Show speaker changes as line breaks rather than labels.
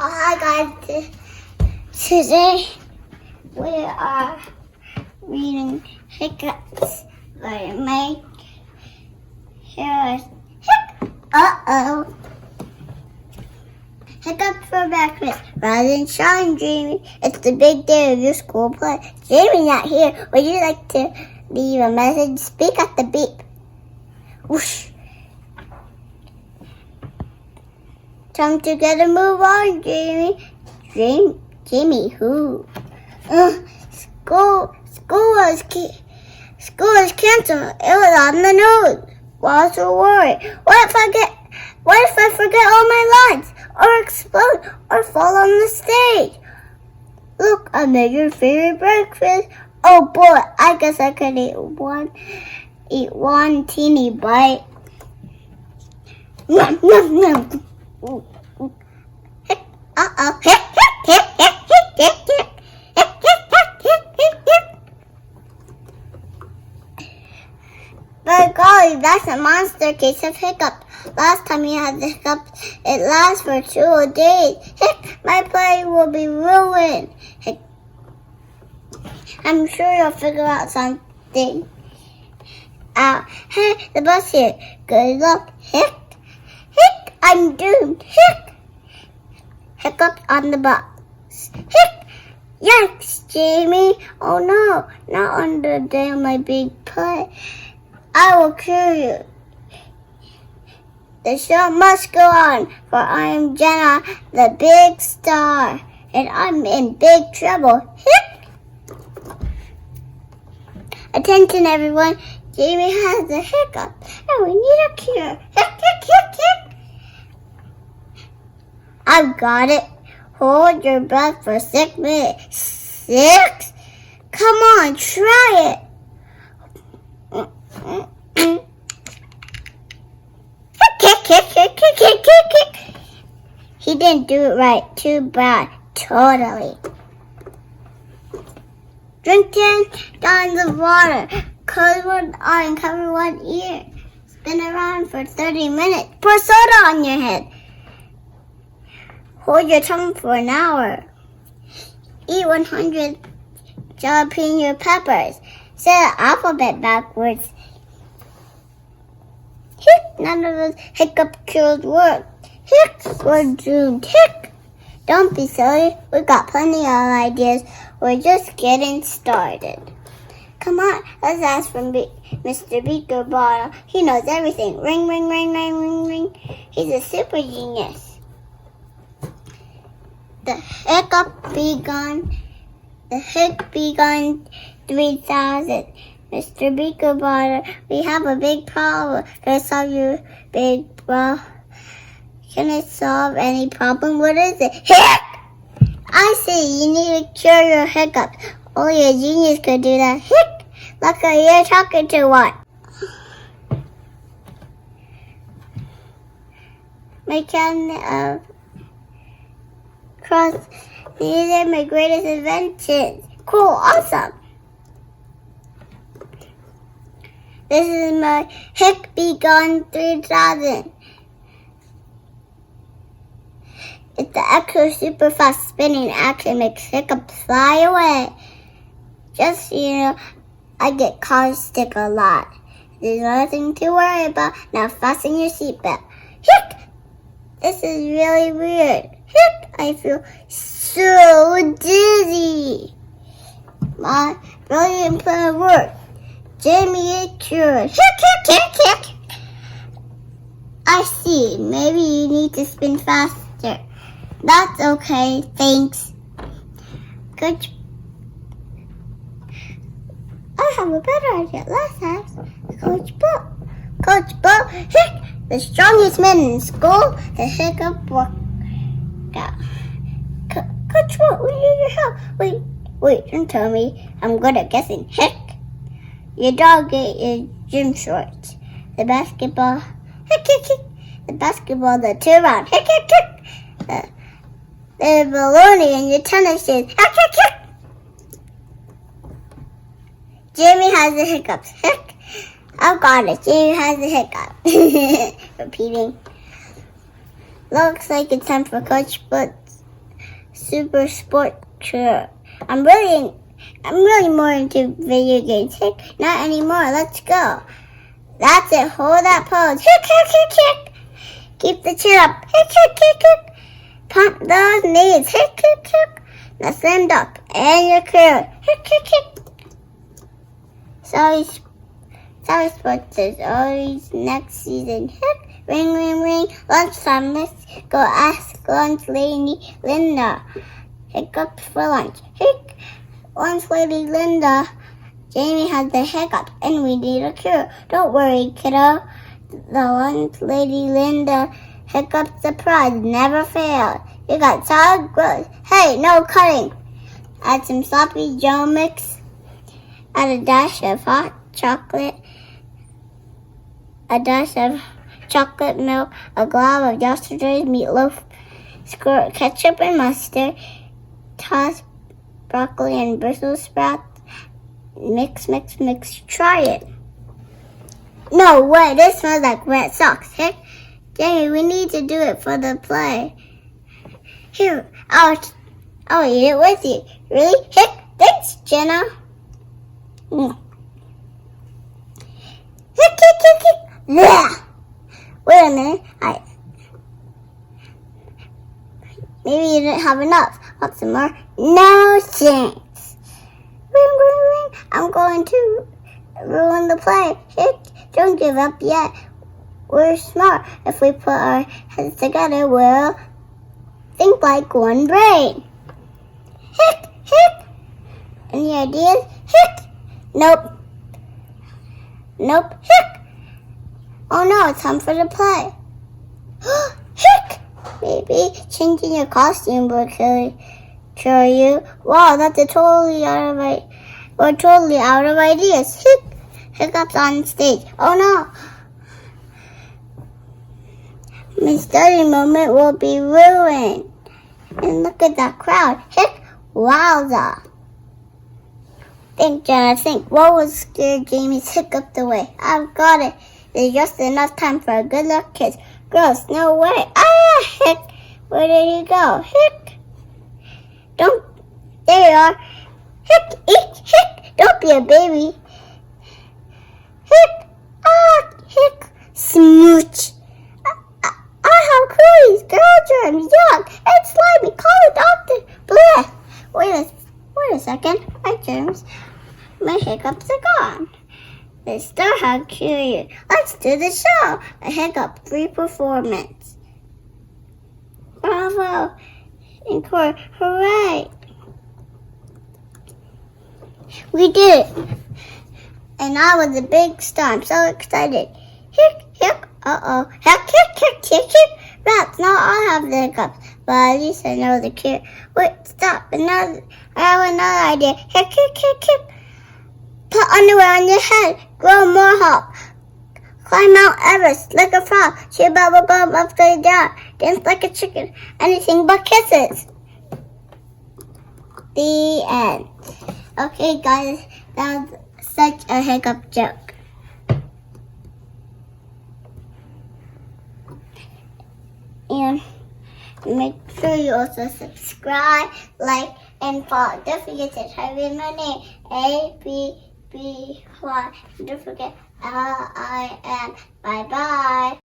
Hi guys, today we are reading Hiccups by Mike. Here is Hiccups for breakfast. Rise and shine, Jamie. It's the big day of your school play. Jamie's not here. Would you like to leave a message? Speak at the beep. Whoosh. Time to get a move on, Jamie. Jamie, who? School is canceled. It was on the news. Why so worried? What if I forget all my lines, or explode, or fall on the stage? Look, I made your favorite breakfast. Oh boy, I guess I could eat one teeny bite. Nom, nom, nom. By golly, that's a monster case of hiccup. Last time you had the hiccups, it lasts for 2 days. My play will be ruined. I'm sure you'll figure out something out. Hey, the bus here. Good luck. I'm doomed. Hiccups on the bus. Yikes, Jamie. Oh no, not on the day of my big play. I will cure you. The show must go on, for I am Jenna, the big star, and I'm in big trouble. Attention, everyone. Jamie has a hiccup, and we need a cure. I've got it. Hold your breath for 6 minutes. 6? Come on, try it. He didn't do it right. Too bad. Totally. Drink 10 gallons of water. Close one eye and cover one ear. Spin around for 30 minutes. Pour soda on your head. Hold your tongue for an hour. Eat 100 jalapeno peppers. Say the alphabet backwards. None of those hiccup cures work. We're doomed. Don't be silly. We've got plenty of ideas. We're just getting started. Come on, let's ask from Mr. Beaker Bottle. He knows everything. Ring, ring, ring, ring, ring, ring. He's a super genius. The hiccup be gone. The hic be gone 3000. Mr. Beaker Bottle, we have a big problem. Can I solve your big problem? Can I solve any problem? What is it? I see. You need to cure your hiccups. Only a genius could do that. Luckily, you're talking to one. My cabinet of cross. These are my greatest inventions. Cool, awesome. This is my Hic Be Gone 3000. It's the extra super fast spinning action makes hiccups fly away. Just so you know, I get car sick a lot. There's nothing to worry about. Now fasten your seatbelt. This is really weird. I feel so dizzy. My brilliant plan worked. Jamie is cured. I see. Maybe you need to spin faster. That's okay. Thanks. Good. I have a better idea. Let's ask Coach Bo. Coach Bo, the strongest man in school, the hiccup workout. Coach Bo, we need your help. Wait, don't tell me. I'm good at guessing. Your dog ate your gym shorts. The basketball, the 2-round, the baloney in your tennis shoes. Jamie has the hiccups. I've got it. Jamie has the hiccup. Repeating. Looks like it's time for Coach Bo's super sport cure. I'm really more into video games. Hick, not anymore. Let's go. That's it. Hold that pose. Hick, hick, hick, hick. Keep the chin up. Hick, hick, hick, hick. Pump those knees. Hick, hick, hick. Now stand up. And you're clear. Hick, hick, hick. Sorry Sports is always next season. Hick. Ring, ring, ring. Lunchtime. Let's go ask lunch lady Linda. Hiccups for lunch. Hick. Lunch lady Linda. Jamie has the hiccups and we need a cure. Don't worry, kiddo. The lunch lady Linda hiccup surprise never failed. You got solid growth. Hey, no cutting. Add some sloppy Joe mix. Add a dash of hot chocolate. A dash of chocolate milk. A glob of yesterday's meatloaf. Squirt ketchup and mustard. Toss broccoli and Brussels sprouts. Mix, mix, mix. Try it. No way, this smells like wet socks. Hick. Jamie, we need to do it for the play. Here, I'll eat it with you. Really? Hick. Thanks, Jenna. Hick, hick, hick, hick. Blech. Wait a minute. Maybe you didn't have enough. Want some more? No thanks. Ring, ring, ring. I'm going to ruin the play. Hick. Don't give up yet. We're smart. If we put our heads together, we'll think like one brain. Hick, hick. Any ideas? Hick. Nope. Nope. Hick. Oh no, it's time for the play. Hick. Maybe changing your costume will cure you. Wow, that's totally out of ideas. Hick. Hiccups on stage. Oh no! My study moment will be ruined. And look at that crowd. Hick! Wowza! Think, Jenna, think. What would scare Jamie's hiccups away? I've got it. There's just enough time for a good luck kiss. Gross, no way. Ah! Hick! Where did he go? Hick! Don't. There you are. Hick! Eek! Hick! Don't be a baby. Hick! Ah! Hick! Smooch! I have cooties, girl germs, yuck! It's slimy, call a doctor! Blech! Wait a second, my hiccups are gone. They still have cure. Let's do the show! A hiccup-free performance. Bravo! Encore, hooray! We did it! And I was a big star. I'm so excited. Hick, hick, uh-oh. Hick, hick, hick, hick, hick. Rats, now I have the hiccups. But at least I know the cure. Wait, stop. I have another idea. Hick, hick, hick, hick. Put underwear on your head. Grow more hop. Climb Mount Everest like a frog. Chew bubble gum upside down. Dance like a chicken. Anything but kisses. The end. Okay, guys. That was such a hiccup joke. And make sure you also subscribe, like, and follow. Don't forget to type in my name, ABBY. Don't forget LIN. Bye-bye.